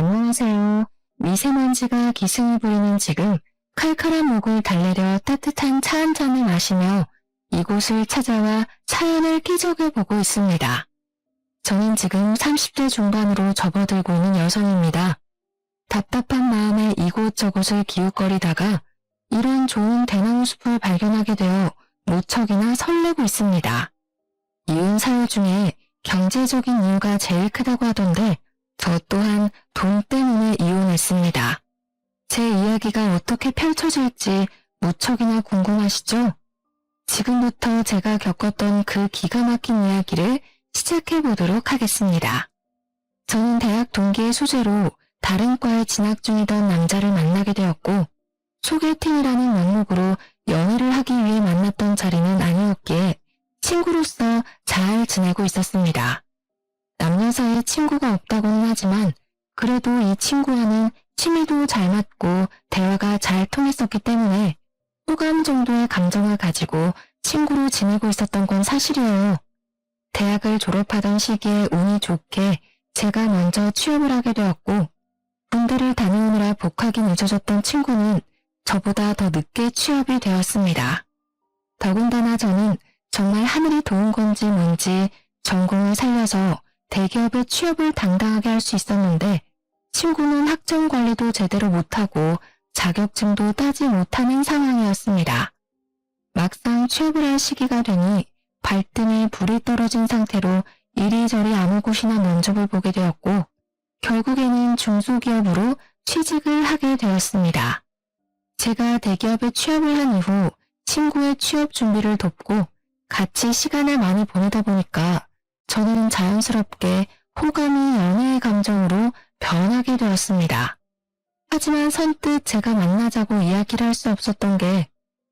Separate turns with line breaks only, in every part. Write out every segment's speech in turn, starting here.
안녕하세요. 미세먼지가 기승을 부리는 지금 칼칼한 목을 달래려 따뜻한 차 한 잔을 마시며 이곳을 찾아와 사연을 끼적여 보고 있습니다. 저는 지금 30대 중반으로 접어들고 있는 여성입니다. 답답한 마음에 이곳저곳을 기웃거리다가 이런 좋은 대나무 숲을 발견하게 되어 무척이나 설레고 있습니다. 이혼 사유 중에 경제적인 이유가 제일 크다고 하던데 저 또한 돈 때문에 이혼했습니다. 제 이야기가 어떻게 펼쳐질지 무척이나 궁금하시죠? 지금부터 제가 겪었던 그 기가 막힌 이야기를 시작해 보도록 하겠습니다. 저는 대학 동기의 소재로 다른 과에 진학 중이던 남자를 만나게 되었고 소개팅이라는 명목으로 연애를 하기 위해 만났던 자리는 아니었기에 친구로서 잘 지내고 있었습니다. 남녀 사이에 친구가 없다고는 하지만 그래도 이 친구와는 취미도 잘 맞고 대화가 잘 통했었기 때문에 호감 정도의 감정을 가지고 친구로 지내고 있었던 건 사실이에요. 대학을 졸업하던 시기에 운이 좋게 제가 먼저 취업을 하게 되었고 군대를 다녀오느라 복학이 늦어졌던 친구는 저보다 더 늦게 취업이 되었습니다. 더군다나 저는 정말 하늘이 도운 건지 뭔지 전공을 살려서 대기업에 취업을 당당하게 할 수 있었는데 친구는 학점 관리도 제대로 못하고 자격증도 따지 못하는 상황이었습니다. 막상 취업을 할 시기가 되니 발등에 불이 떨어진 상태로 이리저리 아무 곳이나 면접을 보게 되었고 결국에는 중소기업으로 취직을 하게 되었습니다. 제가 대기업에 취업을 한 이후 친구의 취업 준비를 돕고 같이 시간을 많이 보내다 보니까 저는 자연스럽게 호감이 연애의 감정으로 변하게 되었습니다. 하지만 선뜻 제가 만나자고 이야기를 할 수 없었던 게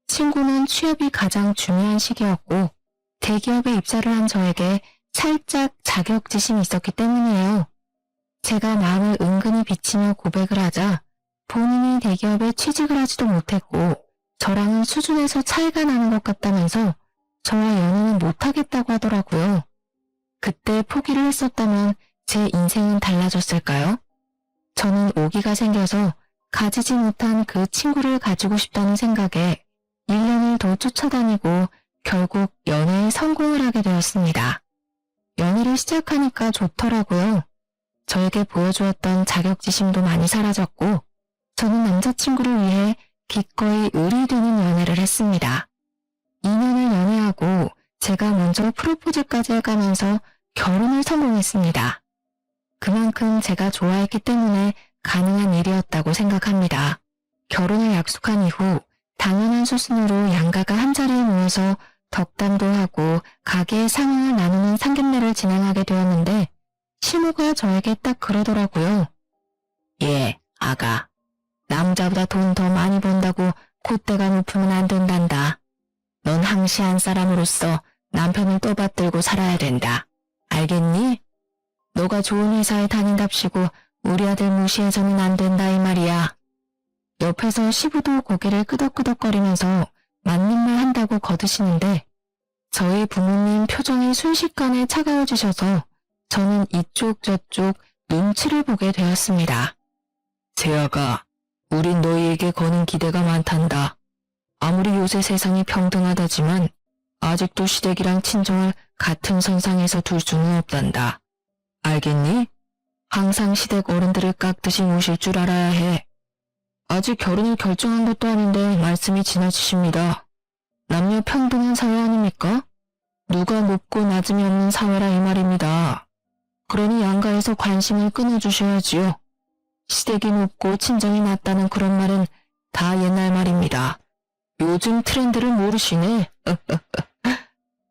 친구는 취업이 가장 중요한 시기였고 대기업에 입사를 한 저에게 살짝 자격지심이 있었기 때문이에요. 제가 마음을 은근히 비치며 고백을 하자 본인이 대기업에 취직을 하지도 못했고 저랑은 수준에서 차이가 나는 것 같다면서 저와 연애는 못하겠다고 하더라고요. 그때 포기를 했었다면 제 인생은 달라졌을까요? 저는 오기가 생겨서 가지지 못한 그 친구를 가지고 싶다는 생각에 1년을 더 쫓아다니고 결국 연애에 성공을 하게 되었습니다. 연애를 시작하니까 좋더라고요. 저에게 보여주었던 자격지심도 많이 사라졌고 저는 남자친구를 위해 기꺼이 을이 되는 연애를 했습니다. 2년을 연애하고 제가 먼저 프로포즈까지 해가면서 결혼을 성공했습니다. 그만큼 제가 좋아했기 때문에 가능한 일이었다고 생각합니다. 결혼을 약속한 이후 당연한 수순으로 양가가 한자리에 모여서 덕담도 하고 가게의 상황을 나누는 상견례를 진행하게 되었는데 시모가 저에게 딱 그러더라고요. 예, 아가. 남자보다 돈 더 많이 번다고 콧대가 높으면 안 된단다. 넌 항시한 사람으로서 남편을 떠받들고 살아야 된다. 알겠니? 너가 좋은 회사에 다닌답시고 우리 아들 무시해서는 안 된다 이 말이야. 옆에서 시부도 고개를 끄덕끄덕거리면서 맞는 말 한다고 거드시는데 저희 부모님 표정이 순식간에 차가워지셔서 저는 이쪽 저쪽 눈치를 보게 되었습니다. 재아가, 우린 너희에게 거는 기대가 많단다. 아무리 요새 세상이 평등하다지만 아직도 시댁이랑 친정을 같은 선상에서 둘 수는 없단다. 알겠니? 항상 시댁 어른들을 깎듯이 모실 줄 알아야 해. 아직 결혼을 결정한 것도 아닌데 말씀이 지나치십니다. 남녀 평등한 사회 아닙니까? 누가 높고 낮음이 없는 사회라 이 말입니다. 그러니 양가에서 관심을 끊어주셔야지요. 시댁이 높고 친정이 낮다는 그런 말은 다 옛날 말입니다. 요즘 트렌드를 모르시네.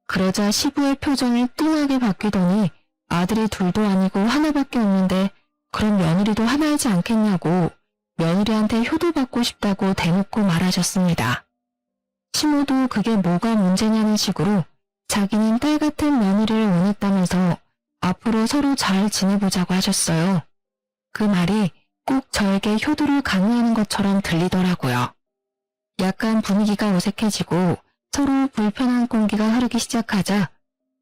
그러자 시부의 표정이 뚱하게 바뀌더니 아들이 둘도 아니고 하나밖에 없는데 그럼 며느리도 하나이지 않겠냐고 며느리한테 효도받고 싶다고 대놓고 말하셨습니다. 시모도 그게 뭐가 문제냐는 식으로 자기는 딸 같은 며느리를 원했다면서 앞으로 서로 잘 지내보자고 하셨어요. 그 말이 꼭 저에게 효도를 강요하는 것처럼 들리더라고요. 약간 분위기가 어색해지고 서로 불편한 공기가 흐르기 시작하자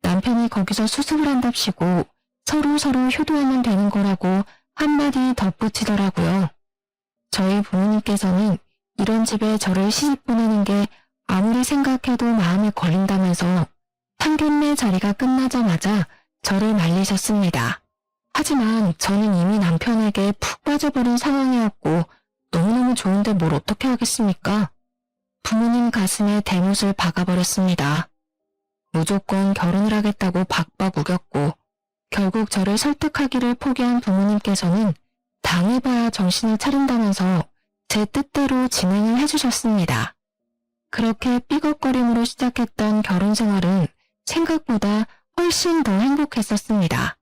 남편이 거기서 수습을 한답시고 서로 효도하면 되는 거라고 한마디 덧붙이더라고요. 저희 부모님께서는 이런 집에 저를 시집 보내는 게 아무리 생각해도 마음에 걸린다면서 상견례 자리가 끝나자마자 저를 말리셨습니다. 하지만 저는 이미 남편에게 푹 빠져버린 상황이었고 너무너무 좋은데 뭘 어떻게 하겠습니까? 부모님 가슴에 대못을 박아버렸습니다. 무조건 결혼을 하겠다고 박박 우겼고 결국 저를 설득하기를 포기한 부모님께서는 당해봐야 정신을 차린다면서 제 뜻대로 진행을 해주셨습니다. 그렇게 삐걱거림으로 시작했던 결혼 생활은 생각보다 훨씬 더 행복했었습니다.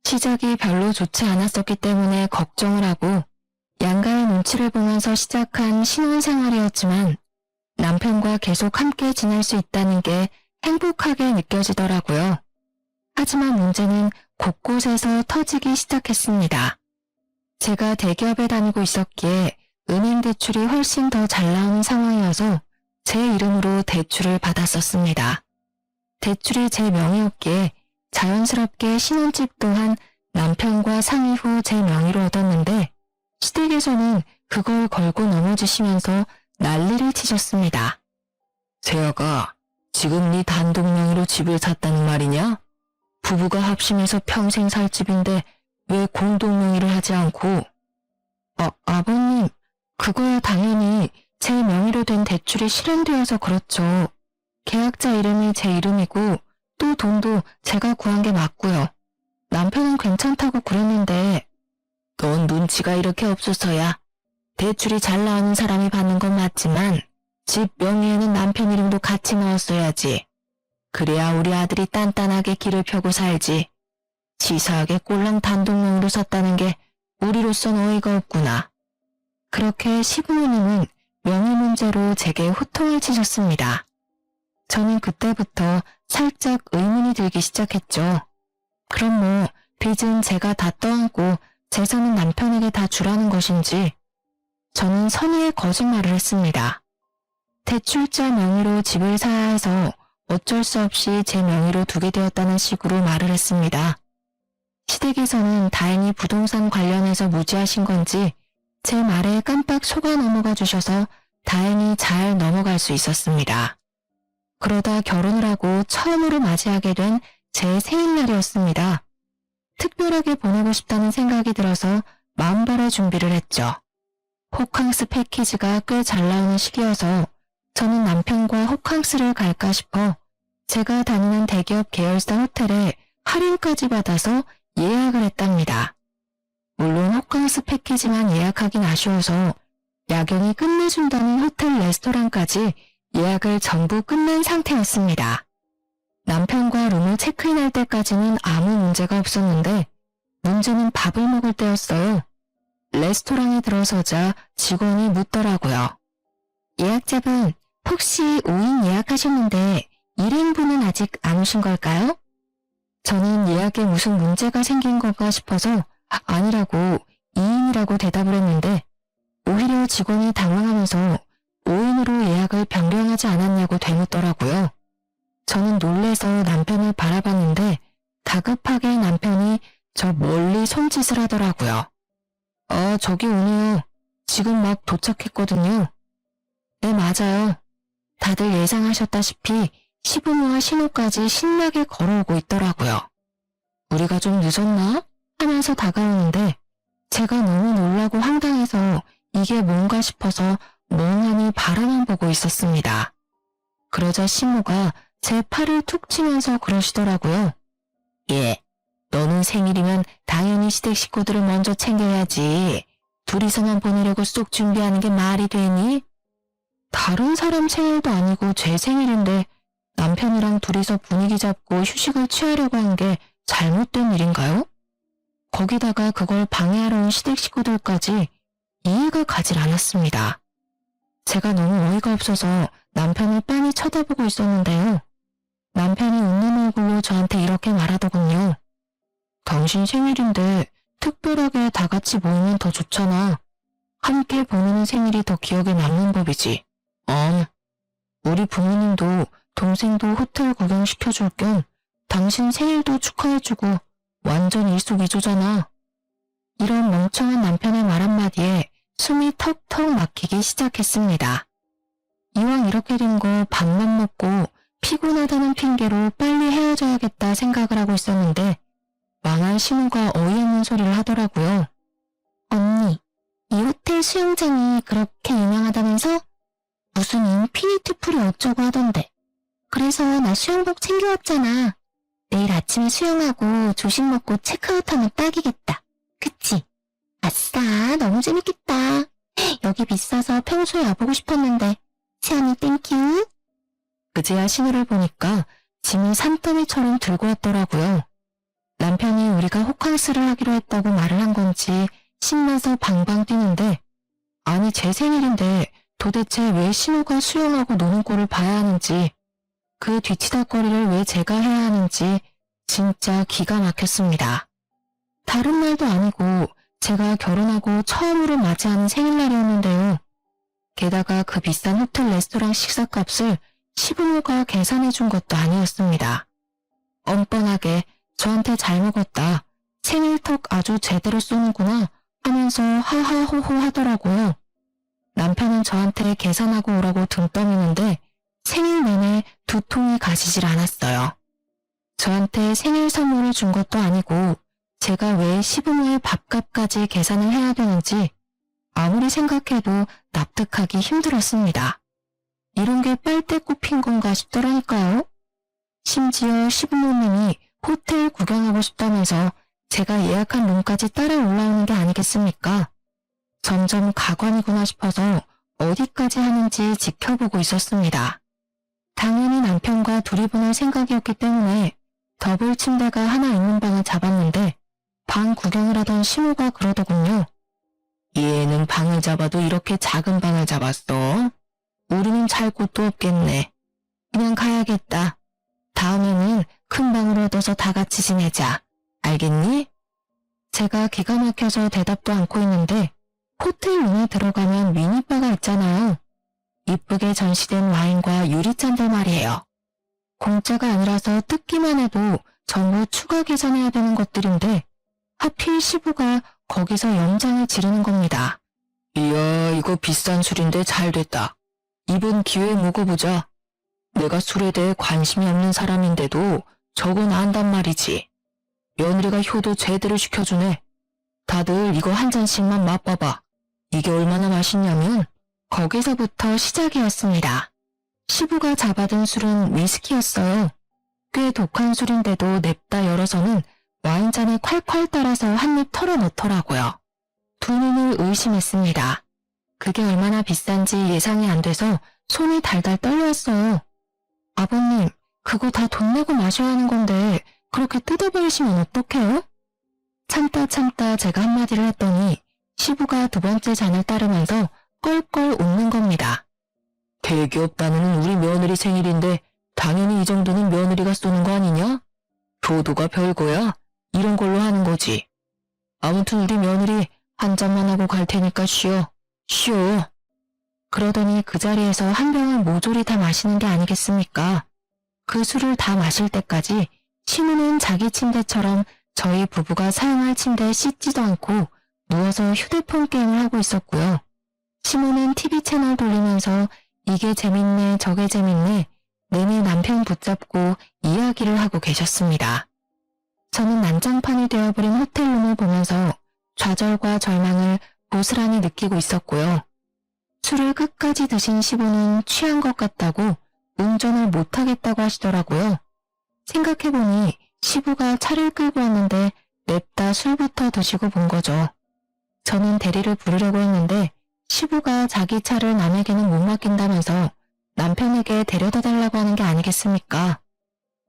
시작이 별로 좋지 않았었기 때문에 걱정을 하고 양가의 눈치를 보면서 시작한 신혼생활이었지만 남편과 계속 함께 지낼 수 있다는 게 행복하게 느껴지더라고요. 하지만 문제는 곳곳에서 터지기 시작했습니다. 제가 대기업에 다니고 있었기에 은행 대출이 훨씬 더 잘 나오는 상황이어서 제 이름으로 대출을 받았었습니다. 대출이 제 명의였기에 자연스럽게 신혼집 또한 남편과 상의 후 제 명의로 얻었는데 시댁에서는 그걸 걸고 넘어지시면서 난리를 치셨습니다. 재혁아, 지금 네 단독 명의로 집을 샀다는 말이냐? 부부가 합심해서 평생 살 집인데 왜 공동 명의를 하지 않고? 아버님, 그거야 당연히 제 명의로 된 대출이 실행되어서 그렇죠. 계약자 이름이 제 이름이고 또 돈도 제가 구한 게 맞고요. 남편은 괜찮다고 그랬는데 넌 눈치가 이렇게 없어서야. 대출이 잘 나오는 사람이 받는 건 맞지만 집 명의에는 남편 이름도 같이 넣었어야지. 그래야 우리 아들이 단단하게 길을 펴고 살지. 치사하게 꼴랑 단독 명의로 샀다는 게 우리로선 어이가 없구나. 그렇게 시부모님은 명의 문제로 제게 호통을 치셨습니다. 저는 그때부터 살짝 의문이 들기 시작했죠. 그럼 뭐 빚은 제가 다 떠안고 재산은 남편에게 다 주라는 것인지. 저는 선의의 거짓말을 했습니다. 대출자 명의로 집을 사야 해서 어쩔 수 없이 제 명의로 두게 되었다는 식으로 말을 했습니다. 시댁에서는 다행히 부동산 관련해서 무지하신 건지 제 말에 깜빡 속아 넘어가 주셔서 다행히 잘 넘어갈 수 있었습니다. 그러다 결혼을 하고 처음으로 맞이하게 된 제 생일날이었습니다. 특별하게 보내고 싶다는 생각이 들어서 마음발의 준비를 했죠. 호캉스 패키지가 꽤 잘 나오는 시기여서 저는 남편과 호캉스를 갈까 싶어 제가 다니는 대기업 계열사 호텔에 할인까지 받아서 예약을 했답니다. 물론 호캉스 패키지만 예약하긴 아쉬워서 야경이 끝내준다는 호텔 레스토랑까지 예약을 전부 끝낸 상태였습니다. 남편과 룸을 체크인할 때까지는 아무 문제가 없었는데 문제는 밥을 먹을 때였어요. 레스토랑에 들어서자 직원이 묻더라고요. 예약자분, 혹시 5인 예약하셨는데 1인분은 아직 안 오신 걸까요? 저는 예약에 무슨 문제가 생긴 건가 싶어서 아니라고 2인이라고 대답을 했는데 오히려 직원이 당황하면서 5인으로 예약을 변경하지 않았냐고 되묻더라고요. 저는 놀래서 남편을 바라봤는데 다급하게 남편이 저 멀리 손짓을 하더라고요. 저기 오네요. 지금 막 도착했거든요. 네, 맞아요. 다들 예상하셨다시피 시부모와 신우까지 신나게 걸어오고 있더라고요. 우리가 좀 늦었나? 하면서 다가오는데 제가 너무 놀라고 황당해서 이게 뭔가 싶어서 멍하니 바라만 보고 있었습니다. 그러자 시모가 제 팔을 툭 치면서 그러시더라고요. 예, 너는 생일이면 당연히 시댁 식구들을 먼저 챙겨야지. 둘이서만 보내려고 쏙 준비하는 게 말이 되니? 다른 사람 생일도 아니고 제 생일인데 남편이랑 둘이서 분위기 잡고 휴식을 취하려고 한 게 잘못된 일인가요? 거기다가 그걸 방해하러 온 시댁 식구들까지 이해가 가질 않았습니다. 제가 너무 어이가 없어서 남편을 빤히 쳐다보고 있었는데요. 남편이 웃는 얼굴로 저한테 이렇게 말하더군요. 당신 생일인데 특별하게 다 같이 모이면 더 좋잖아. 함께 보내는 생일이 더 기억에 남는 법이지. 우리 부모님도 동생도 호텔 구경시켜줄 겸 당신 생일도 축하해주고 완전 일석이조잖아. 이런 멍청한 남편의 말 한마디에 숨이 턱턱 막히기 시작했습니다. 이왕 이렇게 된 거 밥만 먹고 피곤하다는 핑계로 빨리 헤어져야겠다 생각을 하고 있었는데 망할 신우가 어이없는 소리를 하더라고요. 언니, 이 호텔 수영장이 그렇게 유명하다면서? 무슨 인피니트 풀이 어쩌고 하던데. 그래서 나 수영복 챙겨왔잖아. 내일 아침에 수영하고 조식 먹고 체크아웃하면 딱이겠다. 그치? 아싸, 너무 재밌겠다. 여기 비싸서 평소에 와보고 싶었는데. 시안이 땡큐. 그제야 신우를 보니까 짐을 산더미처럼 들고 왔더라고요. 남편이 우리가 호캉스를 하기로 했다고 말을 한 건지 신나서 방방 뛰는데, 아니 제 생일인데 도대체 왜 신우가 수영하고 노는 꼴을 봐야 하는지, 그 뒤치다거리를 왜 제가 해야 하는지 진짜 기가 막혔습니다. 다른 날도 아니고 제가 결혼하고 처음으로 맞이하는 생일날이었는데요. 게다가 그 비싼 호텔 레스토랑 식사값을 시부모가 계산해 준 것도 아니었습니다. 뻔뻔하게 저한테 잘 먹었다, 생일턱 아주 제대로 쏘는구나 하면서 하하호호 하더라고요. 남편은 저한테 계산하고 오라고 등 떠미는데 생일 내내 두통이 가시질 않았어요. 저한테 생일 선물을 준 것도 아니고 제가 왜 시부모의 밥값까지 계산을 해야 되는지 아무리 생각해도 납득하기 힘들었습니다. 이런 게 빨대 꼽힌 건가 싶더라니까요. 심지어 시부모님이 호텔 구경하고 싶다면서 제가 예약한 룸까지 따라 올라오는 게 아니겠습니까? 점점 가관이구나 싶어서 어디까지 하는지 지켜보고 있었습니다. 당연히 남편과 둘이 보낼 생각이었기 때문에 더블 침대가 하나 있는 방을 잡았는데 방 구경을 하던 신우가 그러더군요. 얘는 방을 잡아도 이렇게 작은 방을 잡았어. 우리는 잘 곳도 없겠네. 그냥 가야겠다. 다음에는 큰 방으로 얻어서 다 같이 지내자. 알겠니? 제가 기가 막혀서 대답도 않고 있는데 호텔 룸에 들어가면 미니바가 있잖아요. 이쁘게 전시된 와인과 유리잔들 말이에요. 공짜가 아니라서 뜯기만 해도 전부 추가 계산해야 되는 것들인데 하필 시부가 거기서 연장을 지르는 겁니다. 이야, 이거 비싼 술인데 잘 됐다. 이번 기회에 먹어보자. 내가 술에 대해 관심이 없는 사람인데도 저건 안단 말이지. 며느리가 효도 제대로 시켜주네. 다들 이거 한 잔씩만 맛봐봐. 이게 얼마나 맛있냐면 거기서부터 시작이었습니다. 시부가 잡아든 술은 위스키였어요. 꽤 독한 술인데도 냅다 열어서는 와인잔에 콸콸 따라서 한 입 털어넣더라고요. 두 눈을 의심했습니다. 그게 얼마나 비싼지 예상이 안 돼서 손이 달달 떨려왔어요. 아버님, 그거 다 돈 내고 마셔야 하는 건데 그렇게 뜯어버리시면 어떡해요? 참다 제가 한마디를 했더니 시부가 두 번째 잔을 따르면서 껄껄 웃는 겁니다. 대기업 다니는 우리 며느리 생일인데 당연히 이 정도는 며느리가 쏘는 거 아니냐? 효도가 별거야. 이런 걸로 하는 거지. 아무튼 우리 며느리 한 잔만 하고 갈 테니까 쉬어. 그러더니 그 자리에서 한 병을 모조리 다 마시는 게 아니겠습니까? 그 술을 다 마실 때까지 신우는 자기 침대처럼 저희 부부가 사용할 침대에 씻지도 않고 누워서 휴대폰 게임을 하고 있었고요. 신우는 TV 채널 돌리면서 이게 재밌네 저게 재밌네 내내 남편 붙잡고 이야기를 하고 계셨습니다. 저는 난장판이 되어버린 호텔룸을 보면서 좌절과 절망을 고스란히 느끼고 있었고요. 술을 끝까지 드신 시부는 취한 것 같다고 운전을 못하겠다고 하시더라고요. 생각해보니 시부가 차를 끌고 왔는데 냅다 술부터 드시고 본 거죠. 저는 대리를 부르려고 했는데 시부가 자기 차를 남에게는 못 맡긴다면서 남편에게 데려다 달라고 하는 게 아니겠습니까?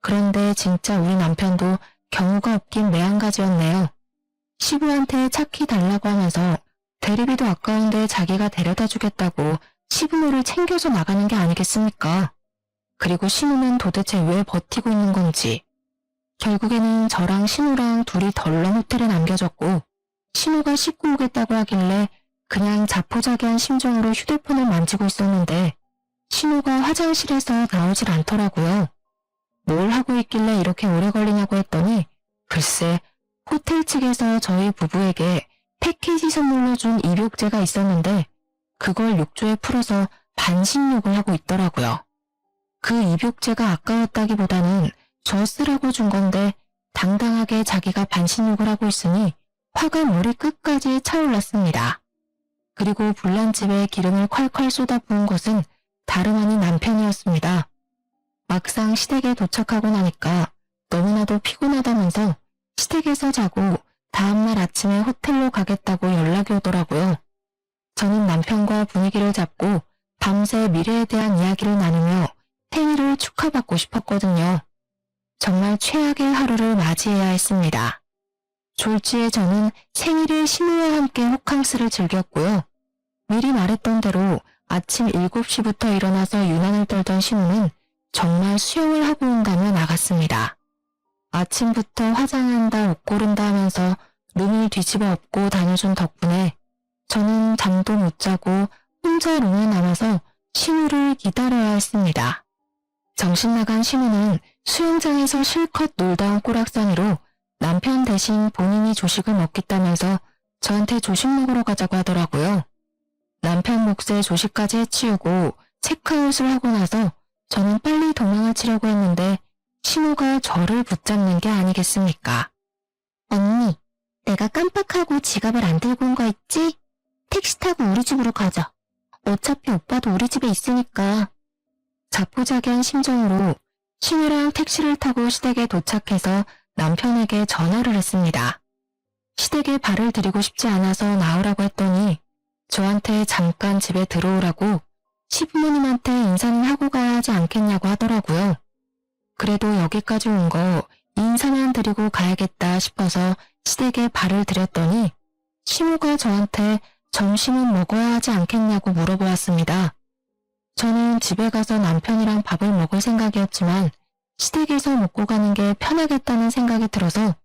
그런데 진짜 우리 남편도 경우가 없긴 매한가지였네요. 시부한테 차 키 달라고 하면서 대리비도 아까운데 자기가 데려다 주겠다고 시부모를 챙겨서 나가는 게 아니겠습니까? 그리고 신우는 도대체 왜 버티고 있는 건지. 결국에는 저랑 신우랑 둘이 덜렁 호텔에 남겨졌고 신우가 씻고 오겠다고 하길래 그냥 자포자기한 심정으로 휴대폰을 만지고 있었는데 신우가 화장실에서 나오질 않더라고요. 뭘 하고 있길래 이렇게 오래 걸리냐고 했더니 글쎄 호텔 측에서 저희 부부에게 패키지 선물로 준 입욕제가 있었는데 그걸 욕조에 풀어서 반신욕을 하고 있더라고요. 그 입욕제가 아까웠다기보다는 저 쓰라고 준 건데 당당하게 자기가 반신욕을 하고 있으니 화가 머리 끝까지 차올랐습니다. 그리고 불난집에 기름을 콸콸 쏟아부은 것은 다름 아닌 남편이었습니다. 막상 시댁에 도착하고 나니까 너무나도 피곤하다면서 시댁에서 자고 다음날 아침에 호텔로 가겠다고 연락이 오더라고요. 저는 남편과 분위기를 잡고 밤새 미래에 대한 이야기를 나누며 생일을 축하받고 싶었거든요. 정말 최악의 하루를 맞이해야 했습니다. 졸지에 저는 생일을 신우와 함께 호캉스를 즐겼고요. 미리 말했던 대로 아침 7시부터 일어나서 유난을 떨던 신우는 정말 수영을 하고 온다며 나갔습니다. 아침부터 화장한다, 옷 고른다 하면서 룸을 뒤집어 엎고 다녀준 덕분에 저는 잠도 못 자고 혼자 룸에 남아서 신우를 기다려야 했습니다. 정신나간 신우는 수영장에서 실컷 놀다 온 꼬락서니로 남편 대신 본인이 조식을 먹겠다면서 저한테 조식 먹으러 가자고 하더라고요. 남편 몫에 조식까지 해치우고 체크아웃을 하고 나서 저는 빨리 도망을 치려고 했는데 신우가 저를 붙잡는 게 아니겠습니까? 언니, 내가 깜빡하고 지갑을 안 들고 온 거 있지? 택시 타고 우리 집으로 가자. 어차피 오빠도 우리 집에 있으니까. 자포자기한 심정으로 신우랑 택시를 타고 시댁에 도착해서 남편에게 전화를 했습니다. 시댁에 발을 들이고 싶지 않아서 나오라고 했더니 저한테 잠깐 집에 들어오라고 시부모님한테 인사는 하고 가야 하지 않겠냐고 하더라고요. 그래도 여기까지 온 거 인사만 드리고 가야겠다 싶어서 시댁에 발을 들였더니 시모가 저한테 점심은 먹어야 하지 않겠냐고 물어보았습니다. 저는 집에 가서 남편이랑 밥을 먹을 생각이었지만 시댁에서 먹고 가는 게 편하겠다는 생각이 들어서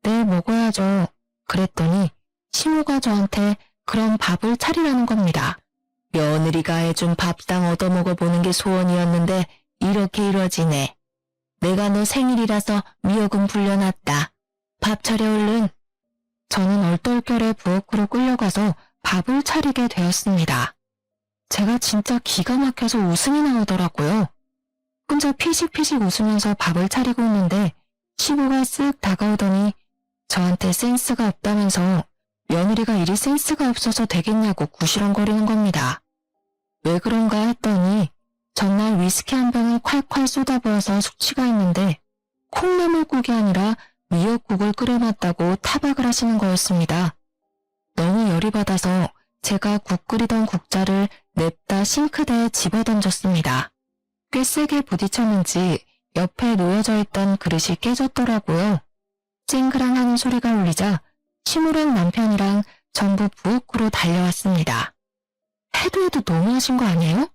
네, 먹어야죠. 그랬더니 시모가 저한테 그럼 밥을 차리라는 겁니다. 며느리가 해준 밥상 얻어먹어보는 게 소원이었는데 이렇게 이뤄지네. 내가 너 생일이라서 미역은 불려놨다. 밥 차려 얼른. 저는 얼떨결에 부엌으로 끌려가서 밥을 차리게 되었습니다. 제가 진짜 기가 막혀서 웃음이 나오더라고요. 혼자 피식피식 웃으면서 밥을 차리고 있는데 시부가 쓱 다가오더니 저한테 센스가 없다면서 며느리가 이리 센스가 없어서 되겠냐고 구시렁거리는 겁니다. 왜 그런가 했더니 전날 위스키 한 병을 콸콸 쏟아부어서 숙취가 있는데 콩나물국이 아니라 미역국을 끓여놨다고 타박을 하시는 거였습니다. 너무 열이 받아서 제가 국 끓이던 국자를 냅다 싱크대에 집어던졌습니다. 꽤 세게 부딪혔는지 옆에 놓여져 있던 그릇이 깨졌더라고요. 쨍그랑 하는 소리가 울리자 시무랑 남편이랑 전부 부엌으로 달려왔습니다. 해도 너무하신 거 아니에요?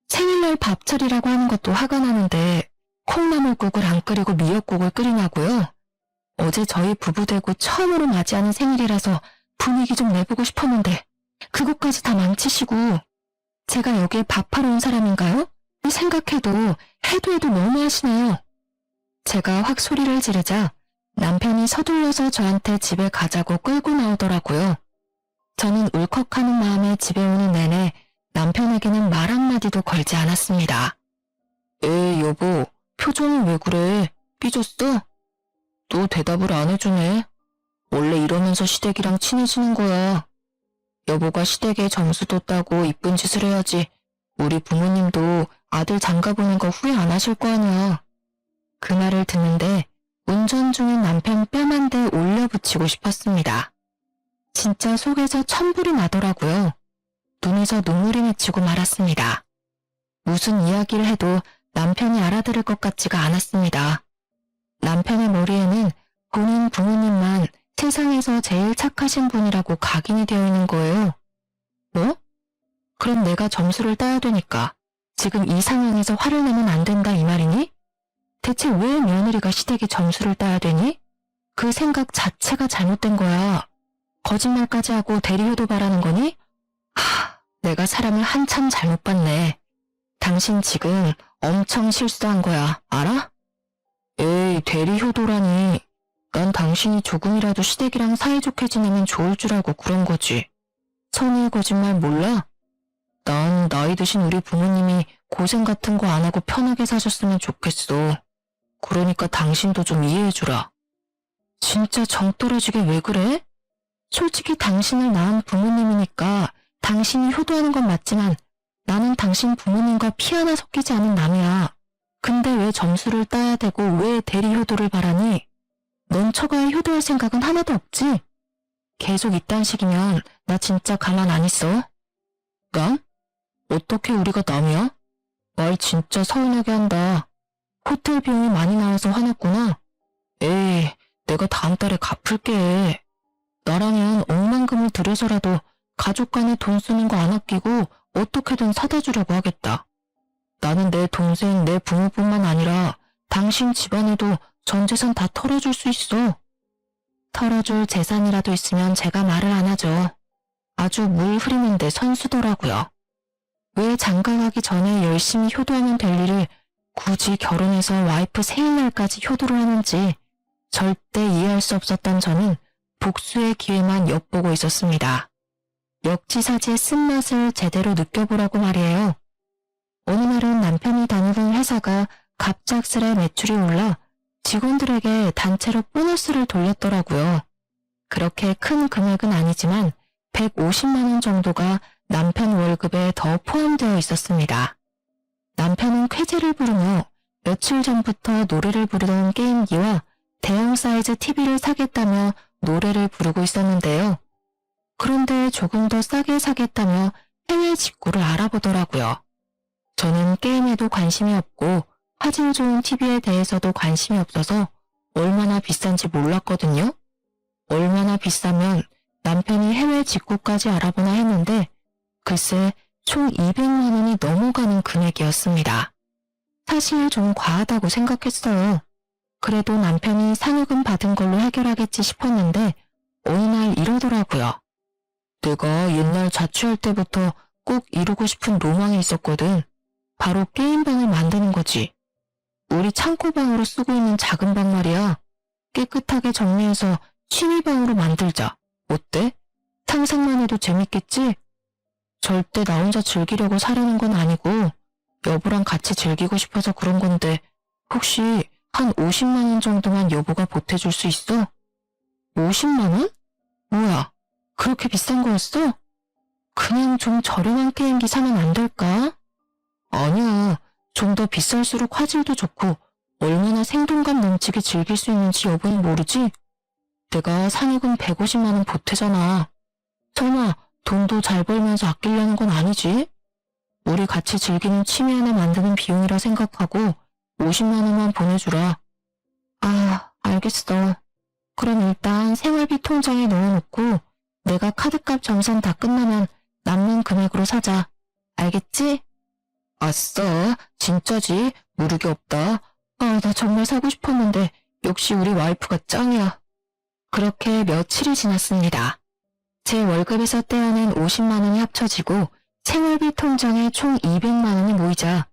생일날 밥 차리라고 하는 것도 화가 나는데 콩나물국을 안 끓이고 미역국을 끓이냐고요? 어제 저희 부부되고 처음으로 맞이하는 생일이라서 분위기 좀 내보고 싶었는데 그것까지 다 망치시고 제가 여기에 밥하러 온 사람인가요? 생각해도 해도 너무하시네요. 제가 확 소리를 지르자 남편이 서둘러서 저한테 집에 가자고 끌고 나오더라고요. 저는 울컥하는 마음에 집에 오는 내내 남편에게는 말 한마디도 걸지 않았습니다. 여보, 표정이 왜 그래? 삐졌어? 또 대답을 안 해주네. 원래 이러면서 시댁이랑 친해지는 거야. 여보가 시댁에 점수도 따고 이쁜 짓을 해야지 우리 부모님도 아들 장가보는 거 후회 안 하실 거 아니야. 그 말을 듣는데 운전 중인 남편 뺨 한 대 올려붙이고 싶었습니다. 진짜 속에서 천불이 나더라고요. 눈에서 눈물이 맺히고 말았습니다. 무슨 이야기를 해도 남편이 알아들을 것 같지가 않았습니다. 남편의 머리에는 본인 부모님만 세상에서 제일 착하신 분이라고 각인이 되어 있는 거예요. 뭐? 그럼 내가 점수를 따야 되니까 지금 이 상황에서 화를 내면 안 된다 이 말이니? 대체 왜 며느리가 시댁에 점수를 따야 되니? 그 생각 자체가 잘못된 거야. 거짓말까지 하고 대리효도 바라는 거니? 내가 사람을 한참 잘못 봤네. 당신 지금 엄청 실수한 거야, 알아? 에이, 대리효도라니. 난 당신이 조금이라도 시댁이랑 사이좋게 지내면 좋을 줄 알고 그런 거지. 선의의 거짓말 몰라? 난 나이 드신 우리 부모님이 고생 같은 거 안 하고 편하게 사셨으면 좋겠어. 그러니까 당신도 좀 이해해주라. 진짜 정 떨어지게 왜 그래? 솔직히 당신을 낳은 부모님이니까 당신이 효도하는 건 맞지만 나는 당신 부모님과 피 하나 섞이지 않은 남이야. 근데 왜 점수를 따야 되고 왜 대리 효도를 바라니? 넌 처가에 효도할 생각은 하나도 없지? 계속 이딴 식이면 나 진짜 가만 안 있어. 남? 어떻게 우리가 남이야? 말 진짜 서운하게 한다. 호텔 비용이 많이 나와서 화났구나. 에이, 내가 다음 달에 갚을게. 나라면 억만금을 들여서라도 가족 간에 돈 쓰는 거 안 아끼고 어떻게든 사다 주려고 하겠다. 나는 내 동생, 내 부모뿐만 아니라 당신 집안에도 전 재산 다 털어줄 수 있어. 털어줄 재산이라도 있으면 제가 말을 안 하죠. 아주 물 흐리는데 선수더라고요. 왜 장가가기 전에 열심히 효도하면 될 일을 굳이 결혼해서 와이프 생일날까지 효도를 하는지 절대 이해할 수 없었던 저는 복수의 기회만 엿보고 있었습니다. 역지사지의 쓴맛을 제대로 느껴보라고 말이에요. 어느 날은 남편이 다니던 회사가 갑작스레 매출이 올라 직원들에게 단체로 보너스를 돌렸더라고요. 그렇게 큰 금액은 아니지만 150만 원 정도가 남편 월급에 더 포함되어 있었습니다. 남편은 쾌재를 부르며 며칠 전부터 노래를 부르던 게임기와 대형 사이즈 TV를 사겠다며 노래를 부르고 있었는데요. 그런데 조금 더 싸게 사겠다며 해외 직구를 알아보더라고요. 저는 게임에도 관심이 없고 화질 좋은 TV에 대해서도 관심이 없어서 얼마나 비싼지 몰랐거든요. 얼마나 비싸면 남편이 해외 직구까지 알아보나 했는데 글쎄 총 200만 원이 넘어가는 금액이었습니다. 사실 좀 과하다고 생각했어요. 그래도 남편이 상여금 받은 걸로 해결하겠지 싶었는데 어느 날 이러더라고요. 내가 옛날 자취할 때부터 꼭 이루고 싶은 로망이 있었거든. 바로 게임방을 만드는 거지. 우리 창고방으로 쓰고 있는 작은 방 말이야. 깨끗하게 정리해서 취미방으로 만들자. 어때? 상상만 해도 재밌겠지? 절대 나 혼자 즐기려고 사려는 건 아니고 여보랑 같이 즐기고 싶어서 그런 건데 혹시 한 50만 원 정도만 여보가 보태줄 수 있어? 50만 원? 뭐야, 그렇게 비싼 거였어? 그냥 좀 저렴한 게임기 사면 안 될까? 아니야, 좀 더 비쌀수록 화질도 좋고 얼마나 생동감 넘치게 즐길 수 있는지 여보는 모르지? 내가 상여금 150만 원 보태잖아. 설마 돈도 잘 벌면서 아끼려는 건 아니지? 우리 같이 즐기는 취미 하나 만드는 비용이라 생각하고 50만 원만 보내주라. 아, 알겠어. 그럼 일단 생활비 통장에 넣어놓고 내가 카드값 정산 다 끝나면 남는 금액으로 사자. 알겠지? 아싸, 진짜지? 무르기 없다. 아, 나 정말 사고 싶었는데 역시 우리 와이프가 짱이야. 그렇게 며칠이 지났습니다. 제 월급에서 떼어낸 50만 원이 합쳐지고 생활비 통장에 총 200만 원이 모이자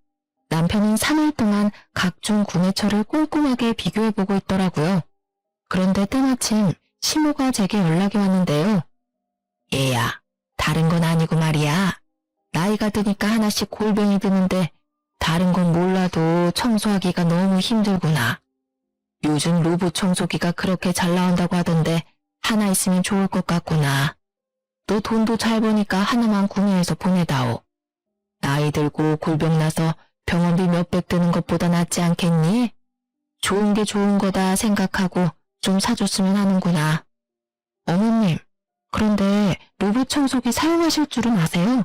남편은 3일 동안 각종 구매처를 꼼꼼하게 비교해보고 있더라고요. 그런데 때마침 시모가 제게 연락이 왔는데요. 얘야, 다른 건 아니고 말이야. 나이가 드니까 하나씩 골병이 드는데 다른 건 몰라도 청소하기가 너무 힘들구나. 요즘 로봇 청소기가 그렇게 잘 나온다고 하던데 하나 있으면 좋을 것 같구나. 너 돈도 잘 버니까 하나만 구매해서 보내다오. 나이 들고 골병 나서 병원비 몇백 드는 것보다 낫지 않겠니? 좋은 게 좋은 거다 생각하고 좀 사줬으면 하는구나. 어머님, 그런데 로봇 청소기 사용하실 줄은 아세요?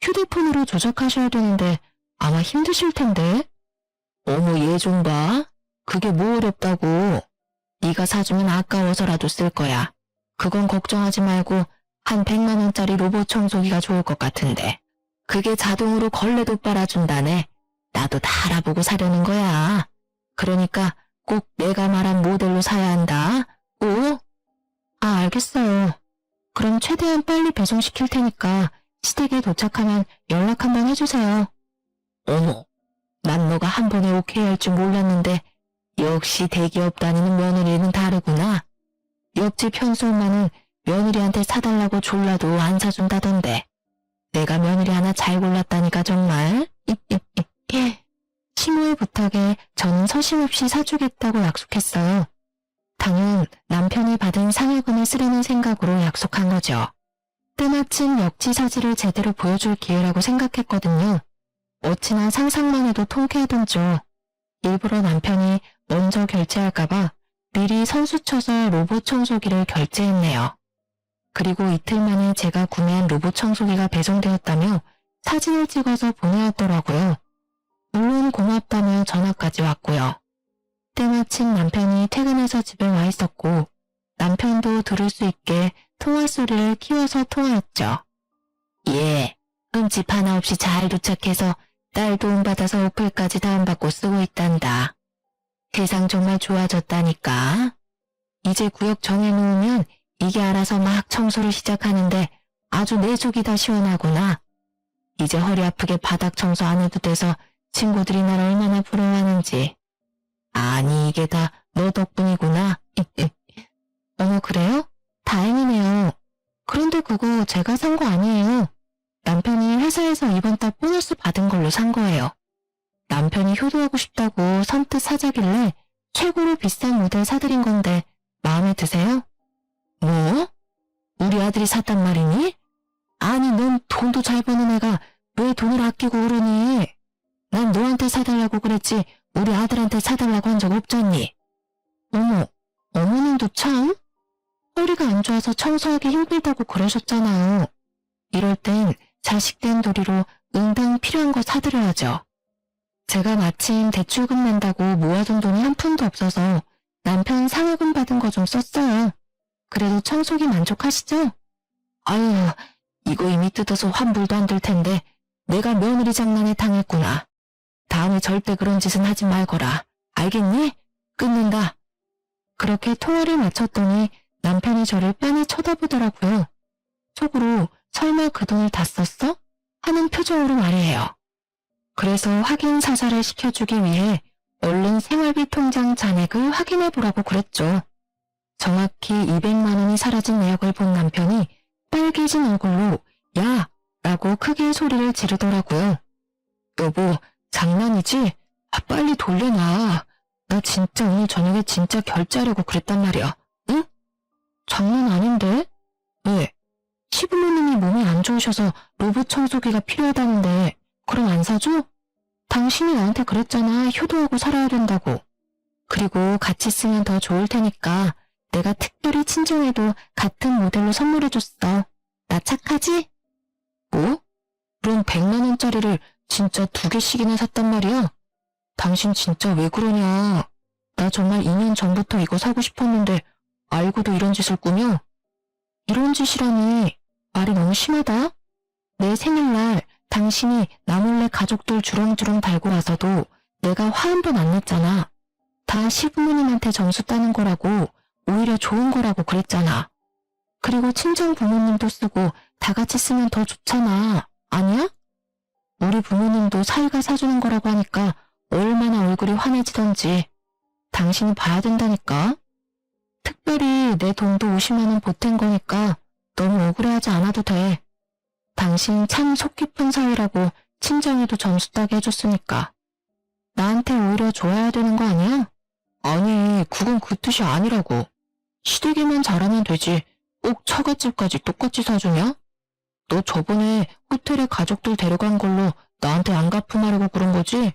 휴대폰으로 조작하셔야 되는데 아마 힘드실 텐데. 어머, 얘 좀 봐. 그게 뭐 어렵다고. 네가 사주면 아까워서라도 쓸 거야. 그건 걱정하지 말고 한 100만 원짜리 로봇 청소기가 좋을 것 같은데. 그게 자동으로 걸레도 빨아준다네. 나도 다 알아보고 사려는 거야. 그러니까 꼭 내가 말한 모델로 사야 한다. 오? 아, 알겠어요. 그럼 최대한 빨리 배송시킬 테니까 시댁에 도착하면 연락 한번 해주세요. 어머, 난 너가 한 번에 오케이 할 줄 몰랐는데 역시 대기업 다니는 며느리는 다르구나. 옆집 현수 엄마는 며느리한테 사달라고 졸라도 안 사준다던데. 내가 며느리 하나 잘 골랐다니까 정말. 시모의 부탁에 저는 서심없이 사주겠다고 약속했어요. 당연 남편이 받은 상여금을 쓰려는 생각으로 약속한 거죠. 때마침 역지사지를 제대로 보여줄 기회라고 생각했거든요. 어찌나 상상만 해도 통쾌하던죠. 일부러 남편이 먼저 결제할까봐 미리 선수 쳐서 로봇 청소기를 결제했네요. 그리고 이틀 만에 제가 구매한 로봇 청소기가 배송되었다며 사진을 찍어서 보내왔더라고요. 물론 고맙다며 전화까지 왔고요. 때마침 남편이 퇴근해서 집에 와 있었고 남편도 들을 수 있게 통화 소리를 키워서 통화했죠. 예, 흠집 하나 없이 잘 도착해서 딸 도움받아서 어플까지 다운받고 쓰고 있단다. 세상 정말 좋아졌다니까. 이제 구역 정해놓으면 이게 알아서 막 청소를 시작하는데 아주 내 속이 다 시원하구나. 이제 허리 아프게 바닥 청소 안 해도 돼서 친구들이 날 얼마나 부러워하는지. 아니 이게 다 너 덕분이구나. 어머 그래요? 다행이네요. 그런데 그거 제가 산 거 아니에요. 남편이 회사에서 이번 달 보너스 받은 걸로 산 거예요. 남편이 효도하고 싶다고 선뜻 사자길래 최고로 비싼 모델 사드린 건데 마음에 드세요? 뭐? 우리 아들이 샀단 말이니? 아니 넌 돈도 잘 버는 애가 왜 돈을 아끼고 그러니? 난 너한테 사달라고 그랬지 우리 아들한테 사달라고 한 적 없잖니? 어머, 어머님도 참? 허리가 안 좋아서 청소하기 힘들다고 그러셨잖아요. 이럴 땐 자식된 도리로 응당 필요한 거 사드려야죠. 제가 마침 대출금 낸다고 모아둔 돈이 한 푼도 없어서 남편 상여금 받은 거 좀 썼어요. 그래도 청소기 만족하시죠? 아유, 이거 이미 뜯어서 환불도 안 될 텐데 내가 며느리 장난에 당했구나. 다음에 절대 그런 짓은 하지 말거라. 알겠니? 끊는다. 그렇게 통화를 마쳤더니 남편이 저를 빤히 쳐다보더라고요. 속으로 설마 그 돈을 다 썼어? 하는 표정으로 말이에요. 그래서 확인 사살을 시켜주기 위해 얼른 생활비 통장 잔액을 확인해보라고 그랬죠. 정확히 200만 원이 사라진 내역을 본 남편이 빨개진 얼굴로 야! 라고 크게 소리를 지르더라고요. 여보, 장난이지? 빨리 돌려놔. 나 진짜 오늘 저녁에 진짜 결제하려고 그랬단 말이야. 응? 장난 아닌데? 왜? 시부모님이 몸이 안 좋으셔서 로봇 청소기가 필요하다는데 그럼 안 사줘? 당신이 나한테 그랬잖아. 효도하고 살아야 된다고. 그리고 같이 쓰면 더 좋을 테니까 내가 특별히 친정에도 같은 모델로 선물해줬어. 나 착하지? 뭐? 그럼 100만 원짜리를 진짜 2개씩이나 샀단 말이야? 당신 진짜 왜 그러냐? 나 정말 2년 전부터 이거 사고 싶었는데 알고도 이런 짓을 꾸며? 이런 짓이라니 말이 너무 심하다? 내 생일날 당신이 나 몰래 가족들 주렁주렁 달고 와서도 내가 화 한 번 안 냈잖아. 다 시부모님한테 점수 따는 거라고 오히려 좋은 거라고 그랬잖아. 그리고 친정 부모님도 쓰고 다 같이 쓰면 더 좋잖아. 아니야? 우리 부모님도 사위가 사주는 거라고 하니까 얼마나 얼굴이 환해지던지 당신이 봐야 된다니까. 특별히 내 돈도 50만 원 보탠 거니까 너무 억울해하지 않아도 돼. 당신 참 속 깊은 사위라고 친정에도 점수 따게 해줬으니까. 나한테 오히려 좋아야 되는 거 아니야? 아니, 그건 그 뜻이 아니라고. 시댁에만 잘하면 되지. 꼭 처갓집까지 똑같이 사주냐? 너 저번에 호텔에 가족들 데려간 걸로 나한테 안 갚음하려고 그런 거지?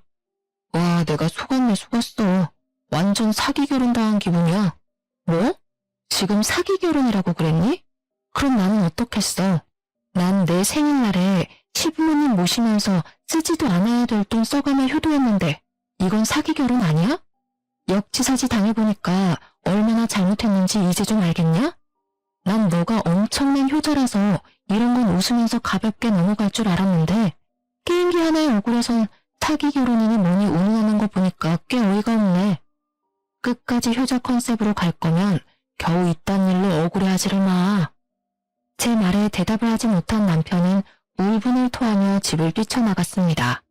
와, 내가 속았네 속았어. 완전 사기 결혼 당한 기분이야. 뭐? 지금 사기 결혼이라고 그랬니? 그럼 나는 어떻겠어? 난 내 생일날에 시부모님 모시면서 쓰지도 않아야 될 돈 써가며 효도했는데 이건 사기 결혼 아니야? 역지사지 당해보니까 얼마나 잘못했는지 이제 좀 알겠냐? 난 너가 엄청난 효자라서 이런 건 웃으면서 가볍게 넘어갈 줄 알았는데 게임기 하나에 억울해서 사기 결혼이니 뭐니 운운하는 거 보니까 꽤 어이가 없네. 끝까지 효자 컨셉으로 갈 거면 겨우 이딴 일로 억울해하지를 마. 제 말에 대답을 하지 못한 남편은 울분을 토하며 집을 뛰쳐나갔습니다.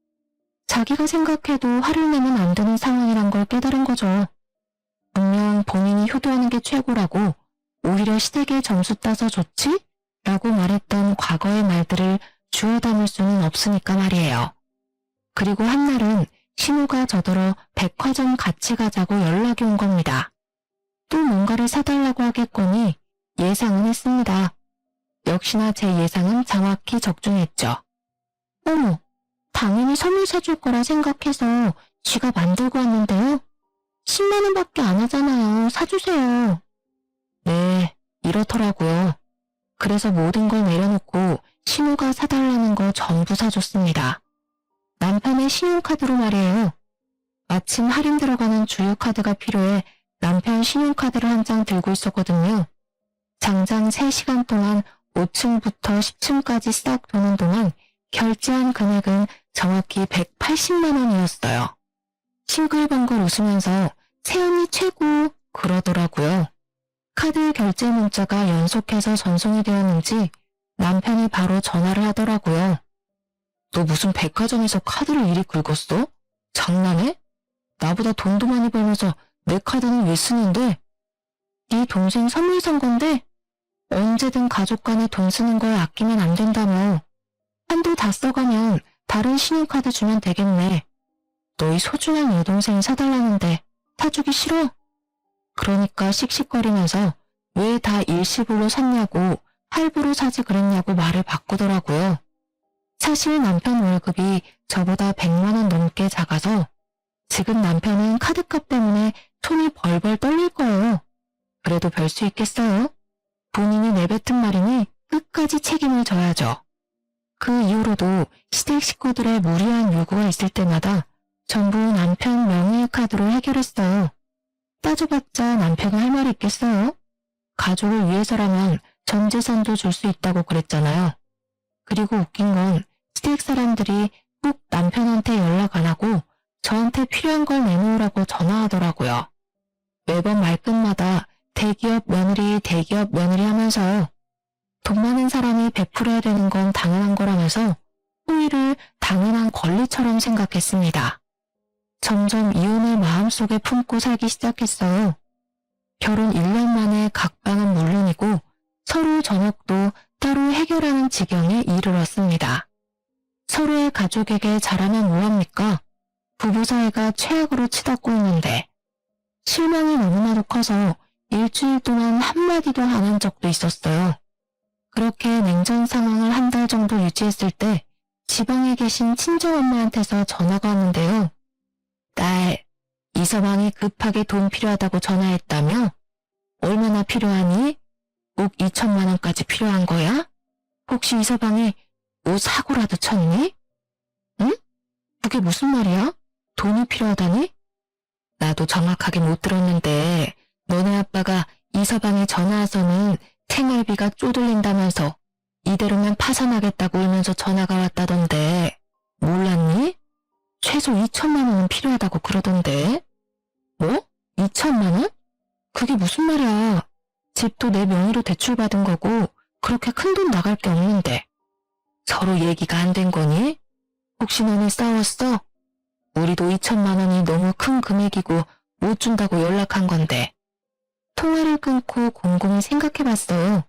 자기가 생각해도 화를 내면 안 되는 상황이란 걸 깨달은 거죠. 분명 본인이 효도하는 게 최고라고 오히려 시댁에 점수 따서 좋지? 라고 말했던 과거의 말들을 주워 담을 수는 없으니까 말이에요. 그리고 한날은 신우가 저더러 백화점 같이 가자고 연락이 온 겁니다. 또 뭔가를 사달라고 하겠거니 예상은 했습니다. 역시나 제 예상은 정확히 적중했죠. 어머, 당연히 선물 사줄 거라 생각해서 지가 만들고 왔는데요. 10만 원밖에 안 하잖아요. 사주세요. 네, 이렇더라고요. 그래서 모든 걸 내려놓고 신우가 사달라는 거 전부 사줬습니다. 남편의 신용카드로 말이에요. 마침 할인 들어가는 주유 카드가 필요해 남편 신용카드를 한 장 들고 있었거든요. 장장 3시간 동안 5층부터 10층까지 싹 도는 동안 결제한 금액은 정확히 180만 원이었어요. 싱글벙글 웃으면서 새언니 최고 그러더라고요. 카드 결제 문자가 연속해서 전송이 되었는지 남편이 바로 전화를 하더라고요. 너 무슨 백화점에서 카드를 이리 긁었어? 장난해? 나보다 돈도 많이 벌면서 내 카드는 왜 쓰는데? 네 동생 선물 산 건데 언제든 가족 간에 돈 쓰는 거에 아끼면 안 된다며. 한도 다 써가면 다른 신용카드 주면 되겠네. 너희 소중한 여동생이 사달라는데 사주기 싫어? 그러니까 씩씩거리면서 왜 다 일시불로 샀냐고 할부로 사지 그랬냐고 말을 바꾸더라고요. 사실 남편 월급이 저보다 100만 원 넘게 작아서 지금 남편은 카드값 때문에 손이 벌벌 떨릴 거예요. 그래도 별 수 있겠어요? 본인이 내뱉은 말이니 끝까지 책임을 져야죠. 그 이후로도 시댁 식구들의 무리한 요구가 있을 때마다 전부 남편 명의의 카드로 해결했어요. 따져봤자 남편이 할 말이 있겠어요? 가족을 위해서라면 전 재산도 줄 수 있다고 그랬잖아요. 그리고 웃긴 건 시댁 사람들이 꼭 남편한테 연락 안 하고 저한테 필요한 걸 내놓으라고 전화하더라고요. 매번 말끝마다 대기업 며느리 하면서요. 돈 많은 사람이 베풀어야 되는 건 당연한 거라면서 호의를 당연한 권리처럼 생각했습니다. 점점 이혼을 마음속에 품고 살기 시작했어요. 결혼 1년 만에 각방은 물론이고 서로 저녁도 따로 해결하는 지경에 이르렀습니다. 서로의 가족에게 잘하면 뭐합니까? 부부 사이가 최악으로 치닫고 있는데 실망이 너무나도 커서 일주일 동안 한마디도 안 한 적도 있었어요. 그렇게 냉전 상황을 한 달 정도 유지했을 때 지방에 계신 친정엄마한테서 전화가 왔는데요. 딸, 이서방이 급하게 돈 필요하다고 전화했다며? 얼마나 필요하니? 꼭 2천만 원까지 필요한 거야? 혹시 이서방이 뭐 사고라도 쳤니? 응? 그게 무슨 말이야? 돈이 필요하다니? 나도 정확하게 못 들었는데 너네 아빠가 이서방이 전화 와서는 생활비가 쪼들린다면서 이대로면 파산하겠다고 울면서 전화가 왔다던데 몰랐니? 최소 2천만 원은 필요하다고 그러던데. 뭐? 2천만 원? 그게 무슨 말이야. 집도 내 명의로 대출받은 거고 그렇게 큰 돈 나갈 게 없는데. 서로 얘기가 안 된 거니? 혹시 너네 싸웠어? 우리도 2천만 원이 너무 큰 금액이고 못 준다고 연락한 건데. 통화를 끊고 곰곰이 생각해봤어요.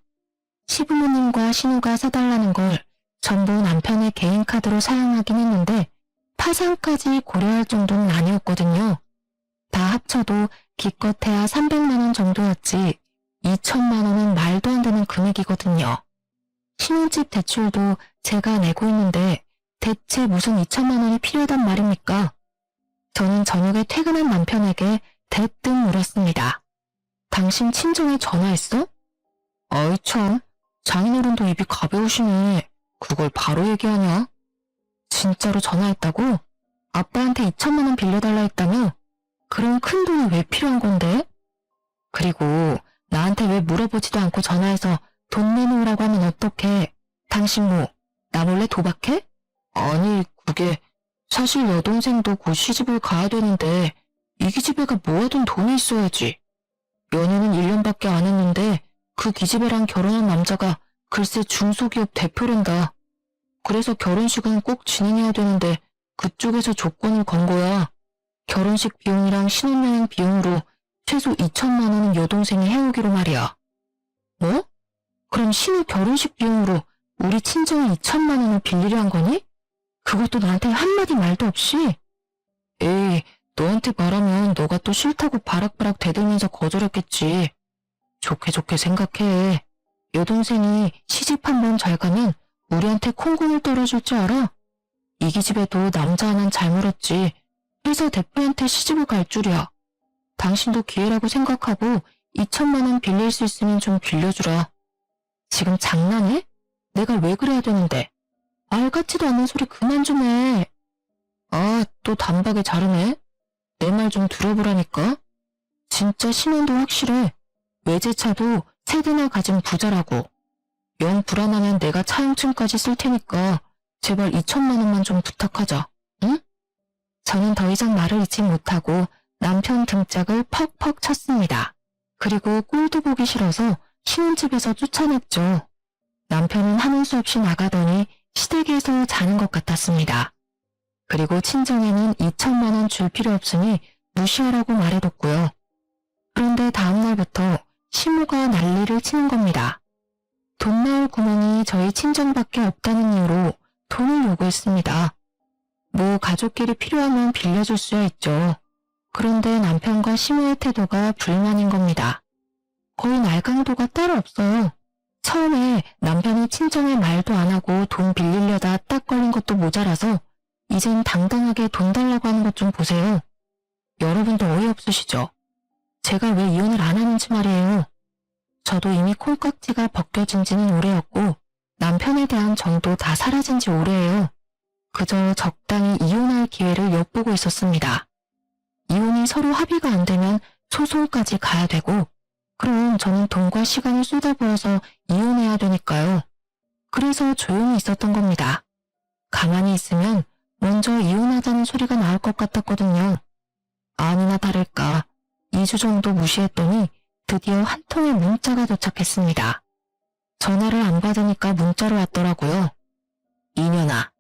시부모님과 신우가 사달라는 걸 전부 남편의 개인 카드로 사용하긴 했는데 파산까지 고려할 정도는 아니었거든요. 다 합쳐도 기껏해야 300만 원 정도였지 2천만 원은 말도 안 되는 금액이거든요. 신혼집 대출도 제가 내고 있는데 대체 무슨 2천만 원이 필요하단 말입니까? 저는 저녁에 퇴근한 남편에게 대뜸 물었습니다. 당신 친정에 전화했어? 어이 참, 장인어른도 입이 가벼우시네. 그걸 바로 얘기하냐? 진짜로 전화했다고? 아빠한테 2천만 원 빌려달라 했다며? 그런 큰 돈이 왜 필요한 건데? 그리고 나한테 왜 물어보지도 않고 전화해서 돈 내놓으라고 하면 어떡해? 당신 뭐, 나 몰래 도박해? 아니, 그게 사실 여동생도 곧 시집을 가야 되는데 이 기집애가 모아둔 돈이 있어야지. 연애는 1년밖에 안 했는데 그 기집애랑 결혼한 남자가 글쎄 중소기업 대표란다. 그래서 결혼식은 꼭 진행해야 되는데 그쪽에서 조건을 건 거야. 결혼식 비용이랑 신혼여행 비용으로 최소 2천만 원은 여동생이 해오기로 말이야. 뭐? 그럼 신우 결혼식 비용으로 우리 친정에 2천만 원을 빌리려 한 거니? 그것도 나한테 한마디 말도 없이? 에이, 너한테 말하면 너가 또 싫다고 바락바락 대들면서 거절했겠지. 좋게 좋게 생각해. 여동생이 시집 한 번 잘 가면 우리한테 콩고물 떨어질 줄 알아? 이 기집애도 남자 하나는 잘 물었지. 회사 대표한테 시집을 갈 줄이야. 당신도 기회라고 생각하고 2천만 원 빌릴 수 있으면 좀 빌려주라. 지금 장난해? 내가 왜 그래야 되는데? 말 같지도 않은 소리 그만 좀 해. 아, 또 단박에 자르네. 내 말 좀 들어보라니까. 진짜 신원도 확실해. 외제차도 3대나 가진 부자라고. 영 불안하면 내가 차용증까지 쓸 테니까 제발 2천만 원만 좀 부탁하자. 응? 저는 더 이상 말을 잇지 못하고 남편 등짝을 퍽퍽 쳤습니다. 그리고 꼴도 보기 싫어서 신혼집에서 쫓아냈죠. 남편은 하는 수 없이 나가더니 시댁에서 자는 것 같았습니다. 그리고 친정에는 2천만 원 줄 필요 없으니 무시하라고 말해뒀고요. 그런데 다음날부터 시모가 난리를 치는 겁니다. 돈 나올 구멍이 저희 친정밖에 없다는 이유로 돈을 요구했습니다. 뭐 가족끼리 필요하면 빌려줄 수야 있죠. 그런데 남편과 시모의 태도가 불만인 겁니다. 거의 날강도가 따로 없어요. 처음에 남편이 친정에 말도 안 하고 돈 빌리려다 딱 걸린 것도 모자라서 이젠 당당하게 돈 달라고 하는 것 좀 보세요. 여러분도 어이없으시죠? 제가 왜 이혼을 안 하는지 말이에요. 저도 이미 콩깍지가 벗겨진 지는 오래였고 남편에 대한 정도 다 사라진 지 오래예요. 그저 적당히 이혼할 기회를 엿보고 있었습니다. 이혼이 서로 합의가 안 되면 소송까지 가야 되고 그럼 저는 돈과 시간을 쏟아부어서 이혼해야 되니까요. 그래서 조용히 있었던 겁니다. 가만히 있으면 먼저 이혼하자는 소리가 나올 것 같았거든요. 아니나 다를까 2주 정도 무시했더니 드디어 한 통의 문자가 도착했습니다. 전화를 안 받으니까 문자로 왔더라고요. 이년아,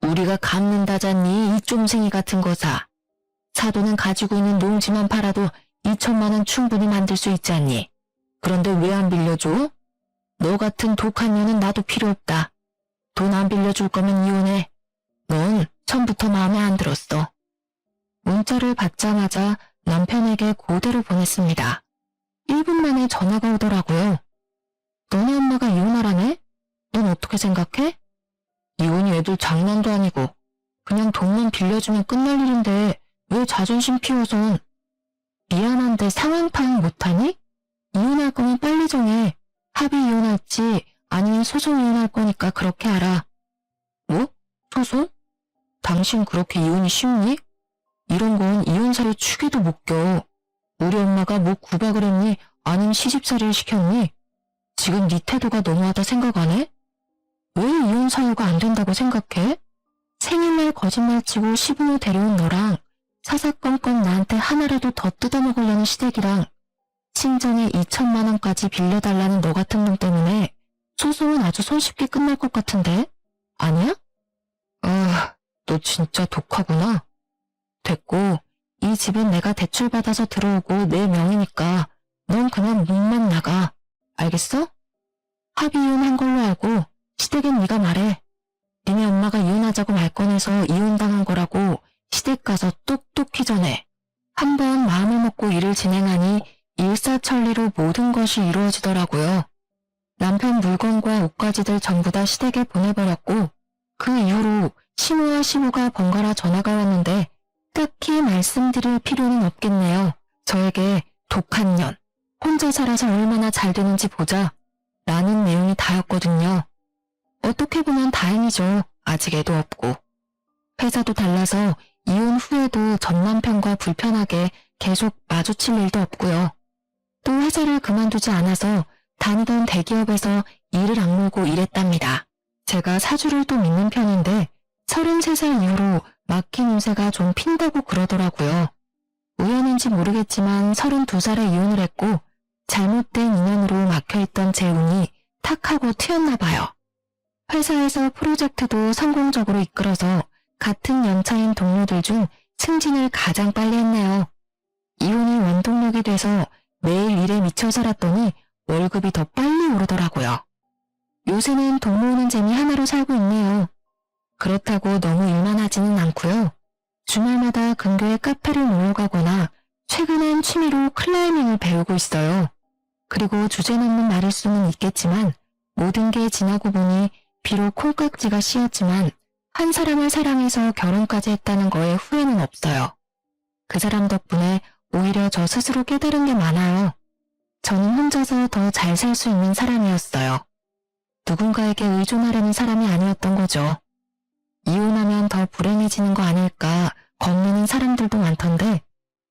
우리가 갚는다잖니 이 쫌생이 같은 거사. 사돈은 가지고 있는 농지만 팔아도 2천만 원 충분히 만들 수 있지 않니? 그런데 왜 안 빌려줘? 너 같은 독한 년은 나도 필요 없다. 돈 안 빌려줄 거면 이혼해. 넌 처음부터 마음에 안 들었어. 문자를 받자마자 남편에게 그대로 보냈습니다. 1분 만에 전화가 오더라고요. 너네 엄마가 이혼하라네? 넌 어떻게 생각해? 이혼이 애들 장난도 아니고 그냥 돈만 빌려주면 끝날 일인데 왜 자존심 피워선. 미안한데 상황 파악 못하니? 이혼할 거면 빨리 정해. 합의 이혼할지 아니면 소송 이혼할 거니까 그렇게 알아. 뭐? 소송? 당신 그렇게 이혼이 쉽니? 이런 건 이혼사유 축에도 못 껴. 우리 엄마가 뭐 구박을 했니? 아니면 시집살이를 시켰니? 지금 네 태도가 너무하다 생각 안 해? 왜 이혼 사유가 안 된다고 생각해? 생일날 거짓말치고 시부모 데려온 너랑 사사건건 나한테 하나라도 더 뜯어먹으려는 시댁이랑 친정에 2천만 원까지 빌려달라는 너 같은 놈 때문에 소송은 아주 손쉽게 끝날 것 같은데? 아니야? 아, 너 진짜 독하구나. 됐고, 이 집은 내가 대출받아서 들어오고 내 명의니까 넌 그냥 문만 나가. 알겠어? 합의 이혼한 걸로 알고 시댁엔 네가 말해. 니네 엄마가 이혼하자고 말 꺼내서 이혼당한 거라고 시댁 가서 똑똑히 전해. 한번 마음을 먹고 일을 진행하니 일사천리로 모든 것이 이루어지더라고요. 남편 물건과 옷가지들 전부 다 시댁에 보내버렸고 그 이후로 시모와 시부가 번갈아 전화가 왔는데 딱히 말씀드릴 필요는 없겠네요. 저에게 독한 년, 혼자 살아서 얼마나 잘 되는지 보자 라는 내용이 다였거든요. 어떻게 보면 다행이죠. 아직 애도 없고. 회사도 달라서 이혼 후에도 전 남편과 불편하게 계속 마주칠 일도 없고요. 또 회사를 그만두지 않아서 다니던 대기업에서 일을 악물고 일했답니다. 제가 사주를 또 믿는 편인데 33살 이후로 막힌 운세가 좀 핀다고 그러더라고요. 우연인지 모르겠지만 32살에 이혼을 했고 잘못된 인연으로 막혀있던 제 운이 탁 하고 튀었나 봐요. 회사에서 프로젝트도 성공적으로 이끌어서 같은 연차인 동료들 중 승진을 가장 빨리 했네요. 이혼이 원동력이 돼서 매일 일에 미쳐 살았더니 월급이 더 빨리 오르더라고요. 요새는 돈 모으는 재미 하나로 살고 있네요. 그렇다고 너무 유난하지는 않고요. 주말마다 근교의 카페를 놀러 가거나 최근엔 취미로 클라이밍을 배우고 있어요. 그리고 주제넘는 말일 수는 있겠지만 모든 게 지나고 보니 비록 콩깍지가 씌었지만 한 사람을 사랑해서 결혼까지 했다는 거에 후회는 없어요. 그 사람 덕분에 오히려 저 스스로 깨달은 게 많아요. 저는 혼자서 더 잘 살 수 있는 사람이었어요. 누군가에게 의존하려는 사람이 아니었던 거죠. 이혼하면 더 불행해지는 거 아닐까 겁내는 사람들도 많던데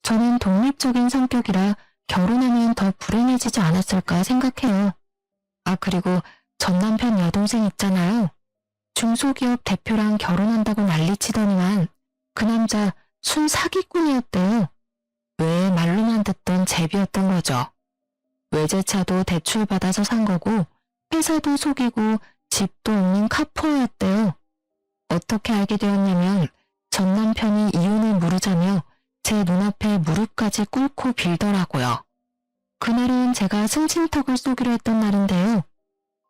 저는 독립적인 성격이라 결혼하면 더 불행해지지 않았을까 생각해요. 아, 그리고 전 남편 여동생 있잖아요. 중소기업 대표랑 결혼한다고 난리치더니만 그 남자 순 사기꾼이었대요. 왜 말로만 듣던 제비였던 거죠. 외제차도 대출받아서 산 거고 회사도 속이고 집도 없는 카포였대요. 어떻게 알게 되었냐면 전 남편이 이혼을 물으자며 제 눈앞에 무릎까지 꿇고 빌더라고요. 그날은 제가 승진턱을 쏘기로 했던 날인데요.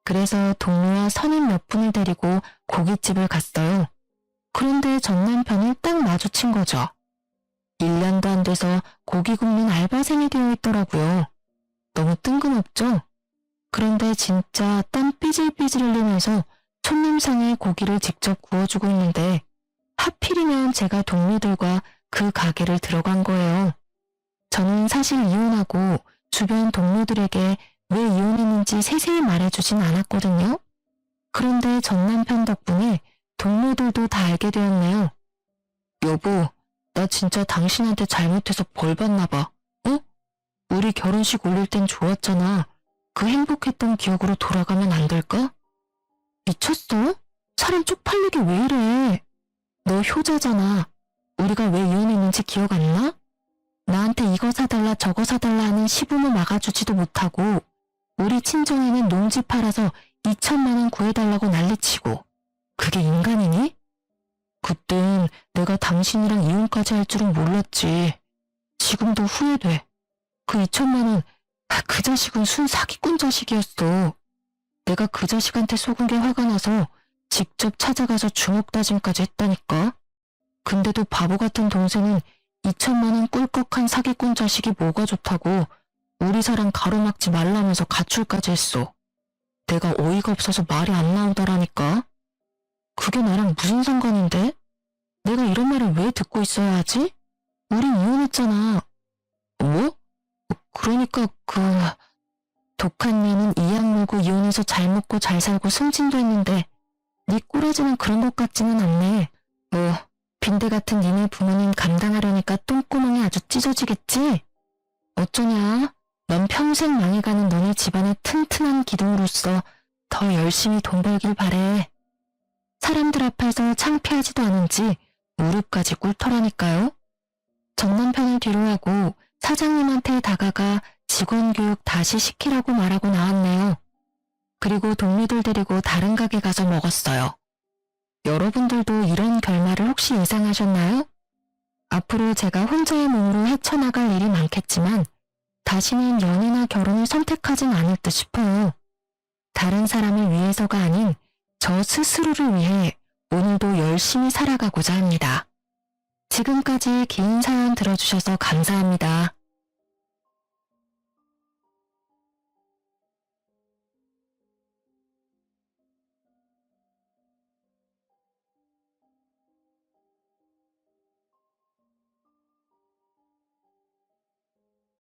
그래서 동료와 선임 몇 분을 데리고 고깃집을 갔어요. 그런데 전 남편을 딱 마주친 거죠. 1년도 안 돼서 고기 굽는 알바생이 되어 있더라고요. 너무 뜬금없죠? 그런데 진짜 땀 삐질삐질 흘리면서 손님상에 고기를 직접 구워주고 있는데 하필이면 제가 동료들과 그 가게를 들어간 거예요. 저는 사실 이혼하고 주변 동료들에게 왜 이혼했는지 세세히 말해주진 않았거든요. 그런데 전 남편 덕분에 동료들도 다 알게 되었네요. 여보, 나 진짜 당신한테 잘못해서 벌 받나 봐. 어? 우리 결혼식 올릴 땐 좋았잖아. 그 행복했던 기억으로 돌아가면 안 될까? 미쳤어? 사람 쪽팔리게 왜 이래? 너 효자잖아. 우리가 왜 이혼했는지 기억 안 나? 나한테 이거 사달라 저거 사달라 하는 시부모 막아주지도 못하고 우리 친정에는 농지 팔아서 2천만 원 구해달라고 난리치고 그게 인간이니? 그땐 내가 당신이랑 이혼까지 할 줄은 몰랐지. 지금도 후회돼. 그 2천만 원, 그 자식은 순 사기꾼 자식이었어. 내가 그 자식한테 속은 게 화가 나서 직접 찾아가서 주먹 다짐까지 했다니까. 근데도 바보 같은 동생은 2천만 원 꿀꺽한 사기꾼 자식이 뭐가 좋다고 우리 사랑 가로막지 말라면서 가출까지 했어. 내가 어이가 없어서 말이 안 나오더라니까. 그게 나랑 무슨 상관인데? 내가 이런 말을 왜 듣고 있어야 하지? 우린 이혼했잖아. 뭐? 그러니까 독한 년은 이악 물고 이혼해서 잘 먹고 잘 살고 승진도 했는데 네 꼬라지는 그런 것 같지는 않네. 빈대 같은 니네 부모님 감당하려니까 똥구멍이 아주 찢어지겠지? 어쩌냐? 넌 평생 망해가는 너네 집안의 튼튼한 기둥으로서 더 열심히 돈 벌길 바래. 사람들 앞에서 창피하지도 않은지 무릎까지 꿇더라니까요. 전 남편을 뒤로하고 사장님한테 다가가 직원 교육 다시 시키라고 말하고 나왔네요. 그리고 동료들 데리고 다른 가게 가서 먹었어요. 여러분들도 이런 결말을 혹시 예상하셨나요? 앞으로 제가 혼자의 몸으로 헤쳐나갈 일이 많겠지만 다시는 연애나 결혼을 선택하진 않을 듯 싶어요. 다른 사람을 위해서가 아닌 저 스스로를 위해 오늘도 열심히 살아가고자 합니다. 지금까지 긴 사연 들어주셔서 감사합니다.